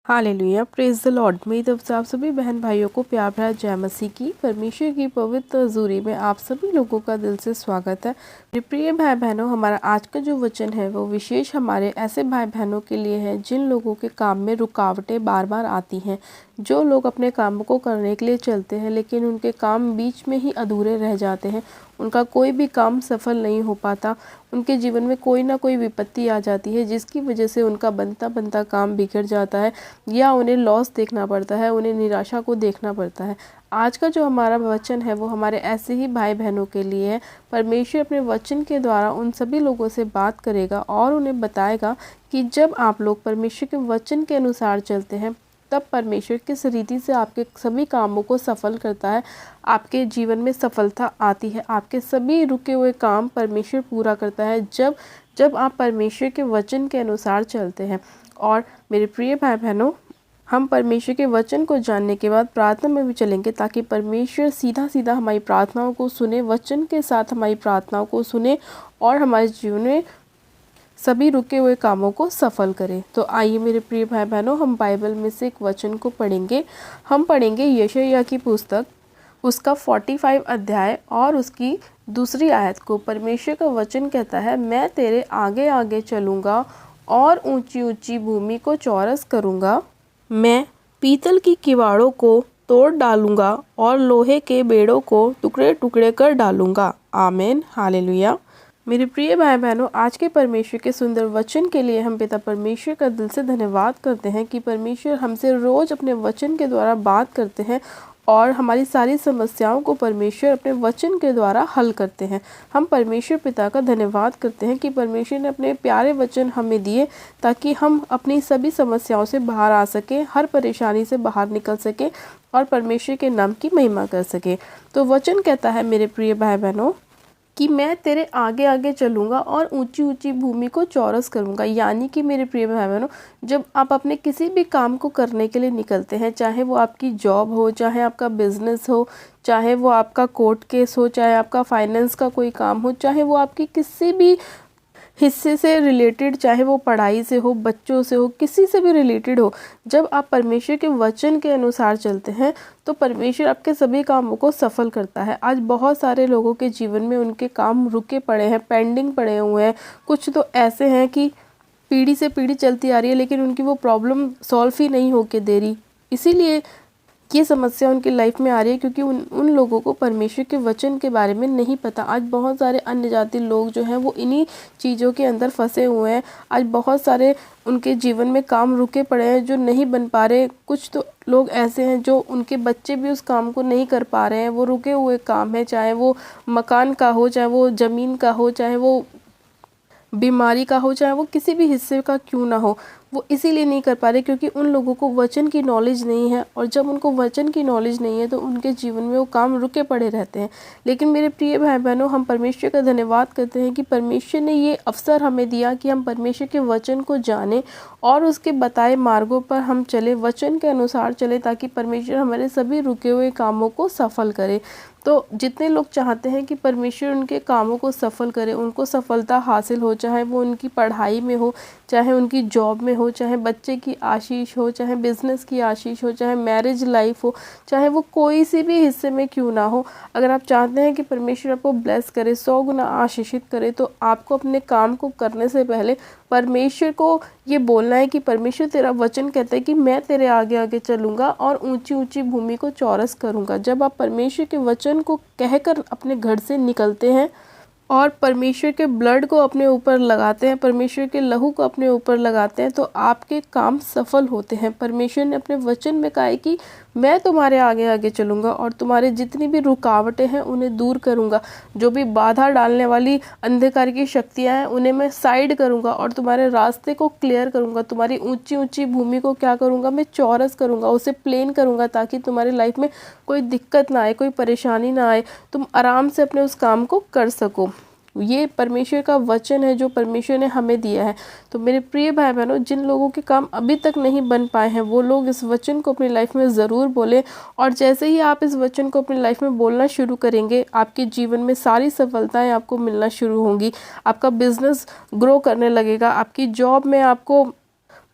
Hallelujah, praise the Lord. मेरी तरफ से आप सभी बहन भाइयों को प्यार भरा जय मसीह की। परमेश्वर की पवित्र हजूरी में आप सभी लोगों का दिल से स्वागत है। मेरे प्रिय भाई बहनों, हमारा आज का जो वचन है वो विशेष हमारे ऐसे भाई बहनों के लिए है जिन लोगों के काम में रुकावटें बार बार आती हैं। जो लोग अपने काम को करने के लिए चलते हैं लेकिन उनके काम बीच में ही अधूरे रह जाते हैं, उनका कोई भी काम सफल नहीं हो पाता। उनके जीवन में कोई ना कोई विपत्ति आ जाती है जिसकी वजह से उनका बनता बनता काम बिगड़ जाता है या उन्हें लॉस देखना पड़ता है, उन्हें निराशा को देखना पड़ता है। आज का जो हमारा वचन है वो हमारे ऐसे ही भाई बहनों के लिए है। परमेश्वर अपने वचन के द्वारा उन सभी लोगों से बात करेगा और उन्हें बताएगा कि जब आप लोग परमेश्वर के वचन के अनुसार चलते हैं तब परमेश्वर किस रीति से आपके सभी कामों को सफल करता है। आपके जीवन में सफलता आती है, आपके सभी रुके हुए काम परमेश्वर पूरा करता है जब आप परमेश्वर के वचन के अनुसार चलते हैं। और मेरे प्रिय भाई बहनों, हम परमेश्वर के वचन को जानने के बाद प्रार्थना में भी चलेंगे ताकि परमेश्वर सीधा सीधा हमारी प्रार्थनाओं को सुने, वचन के साथ हमारी प्रार्थनाओं को सुने और हमारे जीवन में सभी रुके हुए कामों को सफल करें। तो आइए मेरे प्रिय भाई बहनों, हम बाइबल में से एक वचन को पढ़ेंगे। हम पढ़ेंगे यशायाह की पुस्तक, उसका 45 अध्याय और उसकी दूसरी आयत को। परमेश्वर का वचन कहता है, मैं तेरे आगे आगे चलूँगा और ऊंची ऊंची भूमि को चौरस करूँगा। मैं पीतल की किवाड़ों को तोड़ डालूँगा और लोहे के बेड़ों को टुकड़े टुकड़े कर डालूँगा। आमीन, हालेलुया। मेरे प्रिय भाई बहनों, आज के परमेश्वर के सुंदर वचन के लिए हम पिता परमेश्वर का दिल से धन्यवाद करते हैं कि परमेश्वर हमसे रोज अपने वचन के द्वारा बात करते हैं और हमारी सारी समस्याओं को परमेश्वर अपने वचन के द्वारा हल करते हैं। हम परमेश्वर पिता का धन्यवाद करते हैं कि परमेश्वर ने अपने प्यारे वचन हमें दिए ताकि हम अपनी सभी समस्याओं से बाहर आ सकें, हर परेशानी से बाहर निकल सकें और परमेश्वर के नाम की महिमा कर सकें। तो वचन कहता है मेरे प्रिय भाई बहनों कि मैं तेरे आगे आगे चलूँगा और ऊंची ऊंची भूमि को चौरस करूँगा। यानी कि मेरे प्रिय भाई बहनों, जब आप अपने किसी भी काम को करने के लिए निकलते हैं, चाहे वो आपकी जॉब हो, चाहे आपका बिजनेस हो, चाहे वो आपका कोर्ट केस हो, चाहे आपका फाइनेंस का कोई काम हो, चाहे वो आपकी किसी भी हिस्से से रिलेटेड, चाहे वो पढ़ाई से हो, बच्चों से हो, किसी से भी रिलेटेड हो, जब आप परमेश्वर के वचन के अनुसार चलते हैं तो परमेश्वर आपके सभी कामों को सफल करता है। आज बहुत सारे लोगों के जीवन में उनके काम रुके पड़े हैं, पेंडिंग पड़े हुए हैं। कुछ तो ऐसे हैं कि पीढ़ी से पीढ़ी चलती आ रही है लेकिन उनकी वो प्रॉब्लम सॉल्व ही नहीं होके दे रही। इसीलिए ये समस्या उनकी लाइफ में आ रही है क्योंकि उन लोगों को परमेश्वर के वचन के बारे में नहीं पता। आज बहुत सारे अन्य जाति लोग जो हैं वो इन्हीं चीज़ों के अंदर फंसे हुए हैं। आज बहुत सारे उनके जीवन में काम रुके पड़े हैं जो नहीं बन पा रहे। कुछ तो लोग ऐसे हैं जो उनके बच्चे भी उस काम को नहीं कर पा रहे हैं। वो रुके हुए काम है, चाहे वो मकान का हो, चाहे वो ज़मीन का हो, चाहे वो बीमारी का हो, चाहे वो किसी भी हिस्से का क्यों ना हो, वो इसीलिए नहीं कर पा रहे क्योंकि उन लोगों को वचन की नॉलेज नहीं है। और जब उनको वचन की नॉलेज नहीं है तो उनके जीवन में वो काम रुके पड़े रहते हैं। लेकिन मेरे प्रिय भाई बहनों, हम परमेश्वर का धन्यवाद करते हैं कि परमेश्वर ने ये अवसर हमें दिया कि हम परमेश्वर के वचन को जानें और उसके बताए मार्गों पर हम चले, वचन के अनुसार चले, ताकि परमेश्वर हमारे सभी रुके हुए कामों को सफल करे। तो जितने लोग चाहते हैं कि परमेश्वर उनके कामों को सफल करे, उनको सफलता हासिल हो, चाहे वो उनकी पढ़ाई में हो, चाहे उनकी जॉब में हो, चाहे बच्चे की आशीष हो, चाहे बिजनेस की आशीष हो, चाहे मैरिज लाइफ हो, चाहे वो कोई सी भी हिस्से में क्यों ना हो, अगर आप चाहते हैं कि परमेश्वर आपको ब्लेस करे, 100 गुना आशीषित करे, तो आपको अपने काम को करने से पहले परमेश्वर को ये बोलना है कि परमेश्वर तेरा वचन कहता है कि मैं तेरे आगे आगे चलूँगा और ऊंची ऊंची भूमि को चौरस करूँगा। जब आप परमेश्वर के वचन को कहकर अपने घर से निकलते हैं और परमेश्वर के ब्लड को अपने ऊपर लगाते हैं, परमेश्वर के लहू को अपने ऊपर लगाते हैं, तो आपके काम सफल होते हैं। परमेश्वर ने अपने वचन में कहा है कि मैं तुम्हारे आगे आगे चलूँगा और तुम्हारे जितनी भी रुकावटें हैं उन्हें दूर करूँगा। जो भी बाधा डालने वाली अंधकार की शक्तियाँ हैं उन्हें मैं साइड करूँगा और तुम्हारे रास्ते को क्लियर करूँगा। तुम्हारी ऊंची ऊंची भूमि को क्या करूँगा, मैं चौरस करूँगा, उसे प्लेन करूँगा, ताकि तुम्हारी लाइफ में कोई दिक्कत ना आए, कोई परेशानी ना आए, तुम आराम से अपने उस काम को कर सको। ये परमेश्वर का वचन है जो परमेश्वर ने हमें दिया है। तो मेरे प्रिय भाई बहनों, जिन लोगों के काम अभी तक नहीं बन पाए हैं वो लोग इस वचन को अपनी लाइफ में ज़रूर बोलें। और जैसे ही आप इस वचन को अपनी लाइफ में बोलना शुरू करेंगे, आपके जीवन में सारी सफलताएं आपको मिलना शुरू होंगी। आपका बिजनेस ग्रो करने लगेगा, आपकी जॉब में आपको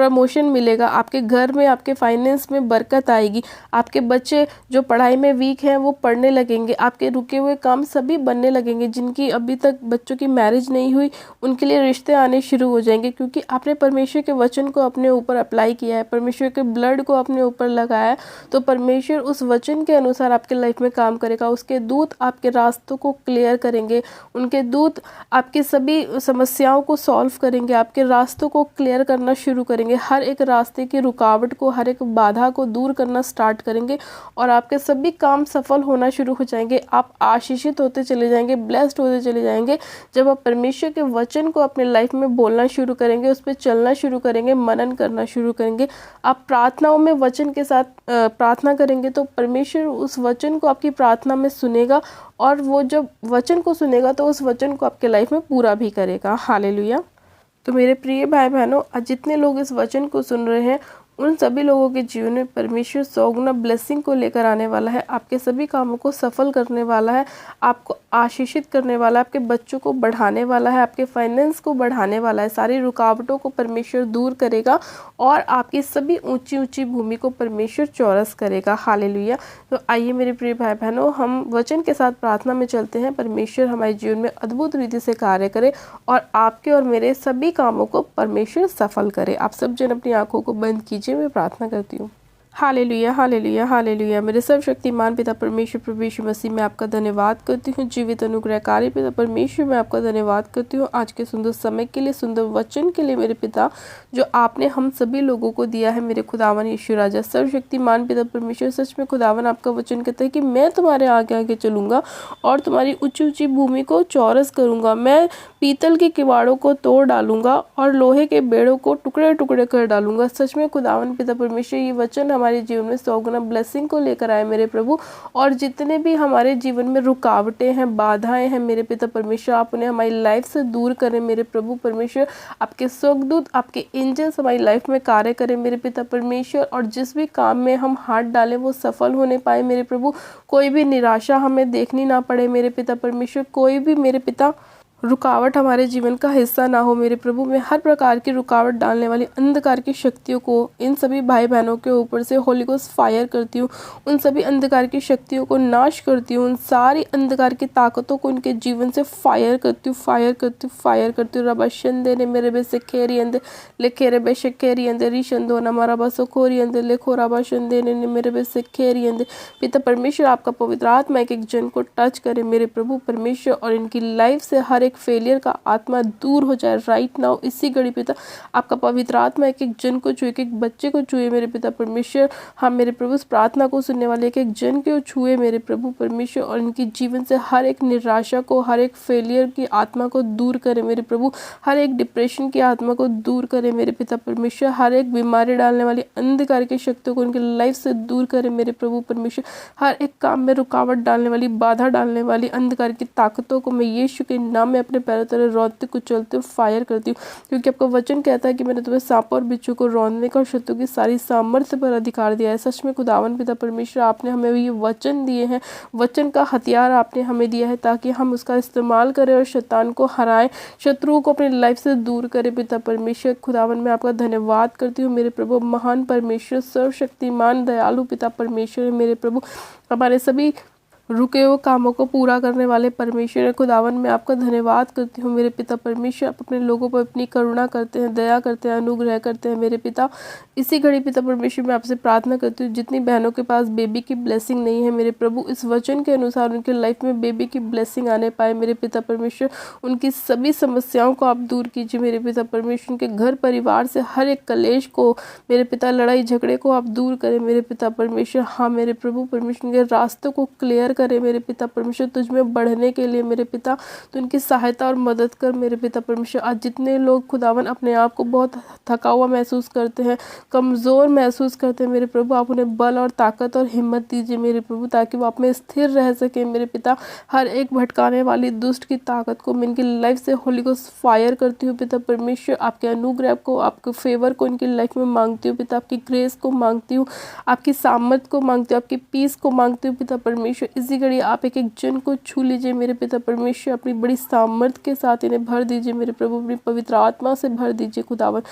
प्रमोशन मिलेगा, आपके घर में आपके फाइनेंस में बरकत आएगी, आपके बच्चे जो पढ़ाई में वीक हैं वो पढ़ने लगेंगे, आपके रुके हुए काम सभी बनने लगेंगे, जिनकी अभी तक बच्चों की मैरिज नहीं हुई उनके लिए रिश्ते आने शुरू हो जाएंगे, क्योंकि आपने परमेश्वर के वचन को अपने ऊपर अप्लाई किया है, परमेश्वर के ब्लड को अपने ऊपर लगाया है। तो परमेश्वर उस वचन के अनुसार आपके लाइफ में काम करेगा। उसके दूत आपके रास्तों को क्लियर करेंगे, उनके दूत आपकी सभी समस्याओं को सॉल्व करेंगे, आपके रास्तों को क्लियर करना शुरू करेंगे, हर एक रास्ते की रुकावट को, हर एक बाधा को दूर करना स्टार्ट करेंगे और आपके सभी काम सफल होना शुरू हो जाएंगे। आप आशीषित होते चले जाएंगे, ब्लेस्ड होते चले जाएंगे। जब आप परमेश्वर के वचन को अपने लाइफ में बोलना शुरू करेंगे, उस पर चलना शुरू करेंगे, मनन करना शुरू करेंगे, आप प्रार्थनाओं में वचन के साथ प्रार्थना करेंगे तो परमेश्वर उस वचन को आपकी प्रार्थना में सुनेगा और वो जब वचन को सुनेगा तो उस वचन को आपके लाइफ में पूरा भी करेगा। हालेलुया। तो मेरे प्रिय भाई बहनों, आज जितने लोग इस वचन को सुन रहे हैं उन सभी लोगों के जीवन में परमेश्वर 100 गुना ब्लेसिंग को लेकर आने वाला है, आपके सभी कामों को सफल करने वाला है, आपको आशीषित करने वाला है, आपके बच्चों को बढ़ाने वाला है, आपके फाइनेंस को बढ़ाने वाला है, सारी रुकावटों को परमेश्वर दूर करेगा और आपकी सभी ऊंची ऊंची भूमि को परमेश्वर चौरस करेगा। हालेलुया। तो आइए मेरे प्रिय भाई बहनों, हम वचन के साथ प्रार्थना में चलते हैं। परमेश्वर हमारे जीवन में अद्भुत रीति से कार्य करे और आपके और मेरे सभी कामों को परमेश्वर सफल करे। आप सब जन अपनी आंखों को बंद कीजिए, मैं प्रार्थना करती हूँ। Hallelujah, hallelujah, hallelujah. मेरे सर्वशक्तिमान पिता परमेश्वर प्रभु यीशु मसीह में आपका धन्यवाद करती हूँ। जीवित अनुग्रहकारी पिता परमेश्वर मैं आपका धन्यवाद करती हूँ आज के सुंदर समय के लिए, सुंदर वचन के लिए मेरे पिता, जो आपने हम सभी लोगों को दिया है मेरे खुदावन यीशु राजा। सर्वशक्तिमान पिता परमेश्वर, सच में खुदावन आपका वचन कहता है कि मैं तुम्हारे आगे आगे चलूंगा और तुम्हारी ऊंची ऊंची भूमि को चौरस करूंगा। मैं पीतल के किवाड़ों को तोड़ डालूंगा और लोहे के बेड़ों को टुकड़े टुकड़े कर डालूंगा। सच में खुदावन पिता परमेश्वर, ये वचन हमारे जीवन में 100 गुना ब्लेसिंग को लेकर आए मेरे प्रभु। और जितने भी हमारे जीवन में रुकावटें हैं, बाधाएं हैं मेरे पिता परमेश्वर, आप उन्हें हमारी लाइफ से दूर करें मेरे प्रभु परमेश्वर। आपके स्वर्गदूत, आपके एंजल्स हमारी लाइफ में कार्य करें मेरे पिता परमेश्वर, और जिस भी काम में हम हाथ डालें वो सफल होने पाए मेरे प्रभु। कोई भी निराशा हमें देखनी ना पड़े मेरे पिता परमेश्वर, कोई भी मेरे पिता रुकावट हमारे जीवन का हिस्सा ना हो मेरे प्रभु। मैं हर प्रकार की रुकावट डालने वाली अंधकार की शक्तियों को इन सभी भाई बहनों के ऊपर से होली गोस्ट फायर करती हूँ, उन सभी अंधकार की शक्तियों को नाश करती हूँ, उन सारी अंधकार की ताकतों को उनके जीवन से फायर करती हूँ, फायर करती हूँ, फायर करती हूँ। रबा शंदे ने मेरे बे से खेरी अंदे लेखे रे बे से खेरी अंदे रिशंदो न मारा बसो खोरी अंदे लेखो रबा शंदे ने मेरे बे से खेरी अंदे। पिता परमेश्वर, आपका पवित्र आत्मा एक एक जन को टच करे मेरे प्रभु परमेश्वर, और इनकी लाइफ से हर एक फेलियर का आत्मा दूर हो जाए राइट नाउ इसी घड़ी पिता। आपका पवित्र आत्मा एक एक जन को छुए, एक एक बच्चे को छुए मेरे पिता परमेश्वर। हम मेरे प्रभु इस प्रार्थना को सुनने वाले एक एक जन को छुए मेरे प्रभु परमेश्वर, और इनकी जीवन से हर एक निराशा को, हर एक फेलियर की आत्मा को दूर करे मेरे प्रभु, हर एक डिप्रेशन की आत्मा को दूर करे मेरे पिता परमेश्वर, हर एक बीमारी डालने वाली अंधकार की शक्तियों को उनकी लाइफ से दूर करे मेरे प्रभु परमेश्वर। हर एक काम में रुकावट डालने वाली, बाधा डालने वाली अंधकार की ताकतों को मैं यीशु के नाम में अपने पैरों तरह रौंदते कुचलते फायर करती हूँ, क्योंकि आपका वचन कहता है कि मैंने तुम्हें सांप और बिच्छू को रौंदने का और शत्रु की सारी सामर्थ्य पर अधिकार दिया है। सच में खुदावन पिता परमेश्वर, आपने हमें ये वचन दिए हैं, वचन का हथियार आपने हमें दिया है ताकि हम उसका इस्तेमाल करें और शैतान को हराएं, शत्रुओं को अपनी लाइफ से दूर करें पिता परमेश्वर। खुदावन मैं आपका धन्यवाद करती हूँ मेरे प्रभु, महान परमेश्वर, सर्वशक्तिमान दयालु पिता परमेश्वर मेरे प्रभु। हमारे सभी रुके हुए कामों को पूरा करने वाले परमेश्वर खुदावन मैं आपका धन्यवाद करती हूँ मेरे पिता परमेश्वर। आप अपने लोगों पर अपनी करुणा करते हैं, दया करते हैं, अनुग्रह करते हैं मेरे पिता। इसी घड़ी पिता परमेश्वर मैं आपसे प्रार्थना करती हूँ, जितनी बहनों के पास बेबी की ब्लेसिंग नहीं है मेरे प्रभु, इस वचन के अनुसार उनके लाइफ में बेबी की ब्लेसिंग आने पाए मेरे पिता परमेश्वर। उनकी सभी समस्याओं को आप दूर कीजिए मेरे पिता परमेश्वर। उनके घर परिवार से हर एक कलेश को मेरे पिता, लड़ाई झगड़े को आप दूर करें मेरे पिता परमेश्वर। हाँ मेरे प्रभु परमेश्वर, उनके रास्तों को क्लियर करे मेरे पिता परमेश्वर, तुझ में बढ़ने के लिए मेरे पिता तो उनकी सहायता और मदद कर मेरे पिता परमेश्वर। आज जितने लोग खुदावन अपने आप को बहुत थका हुआ महसूस करते हैं, कमज़ोर महसूस करते हैं मेरे प्रभु, आप उन्हें बल और ताकत और हिम्मत दीजिए मेरे प्रभु, ताकि वो आप में स्थिर रह सके मेरे पिता। हर एक भटकाने वाली दुष्ट की ताकत को मैं इनकी लाइफ से होली गोस्ट फायर करती हूँ पिता परमेश्वर। आपके अनुग्रह को, आपके फेवर को इनकी लाइफ में मांगती हूँ पिता, आपकी ग्रेस को मांगती हूँ, आपकी सामर्थ को मांगती हूँ, आपकी पीस को मांगती हूँ पिता परमेश्वर। इस इसी घड़ी आप एक एक जन को छू लीजिए मेरे पिता परमेश्वर, अपनी बड़ी सामर्थ्य के साथ इन्हें भर दीजिए मेरे प्रभु, अपनी पवित्र आत्मा से भर दीजिए खुदावन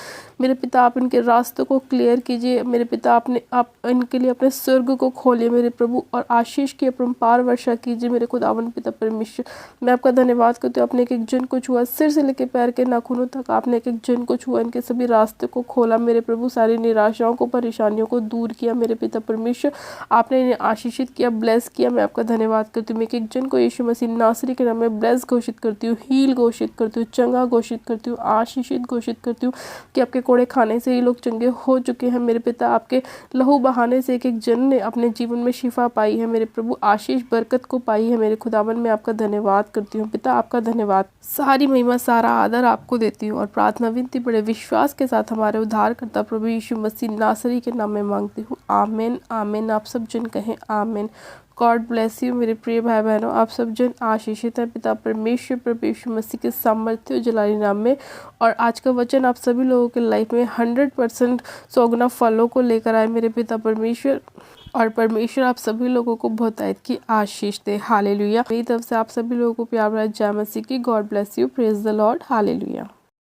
मेरे पिता। आप इनके रास्तों को क्लियर कीजिए मेरे पिता, आप इनके लिए अपने स्वर्ग को खोलिए मेरे प्रभु, और आशीष की अपरंपार वर्षा कीजिए मेरे खुदावन पिता परमेश्वर। मैं आपका धन्यवाद करती हूँ, आपने एक एक जन को छुआ, सिर से लेकर पैर के नाखूनों तक आपने एक एक जन को छुआ, इनके सभी रास्ते को खोला मेरे प्रभु, सारी निराशाओं को, परेशानियों को दूर किया मेरे पिता परमेश्वर। आपने इन्हें आशीषित किया, ब्लेस किया। मैं आपका धन्यवाद करती हूँ। मैं एक एक जन को यीशु मसीह नासरी के नाम में ब्लेस घोषित करती हूँ, हील घोषित करती हूँ, चंगा घोषित करती हूँ, आशीषित घोषित करती हूँ कि आपके कोड़े खाने से ही लोग चंगे हो चुके हैं मेरे पिता। आपके लहू बहाने से एक एक जन ने अपने जीवन में शिफा पाई है मेरे प्रभु, आशीष बरकत को पाई है मेरे खुदावन। मैं आपका धन्यवाद करती हूँ पिता, आपका धन्यवाद। सारी महिमा सारा आदर आपको देती हूँ और प्रार्थना विनती बड़े विश्वास के साथ हमारे उद्धार करता प्रभु यीशु मसीह नासरी के नाम में मांगती हूँ, आमीन आमीन। आप सब जन कहें आमीन। गॉड ब्लेस यू मेरे प्रिय भाई बहनों, आप सब जन आशीषित हैं पिता परमेश्वर प्रभु यीशु मसीह के सामर्थ्य और जलाली नाम में। और आज का वचन आप सभी लोगों के लाइफ में 100% सौगुना फलों को लेकर आए मेरे पिता परमेश्वर, और परमेश्वर आप सभी लोगों को बहुतायत की आशीष दे। हालेलुया। मेरी तरफ से आप सभी लोगों को प्यार भरा जय मसीह की। God bless you, praise the Lord, hallelujah.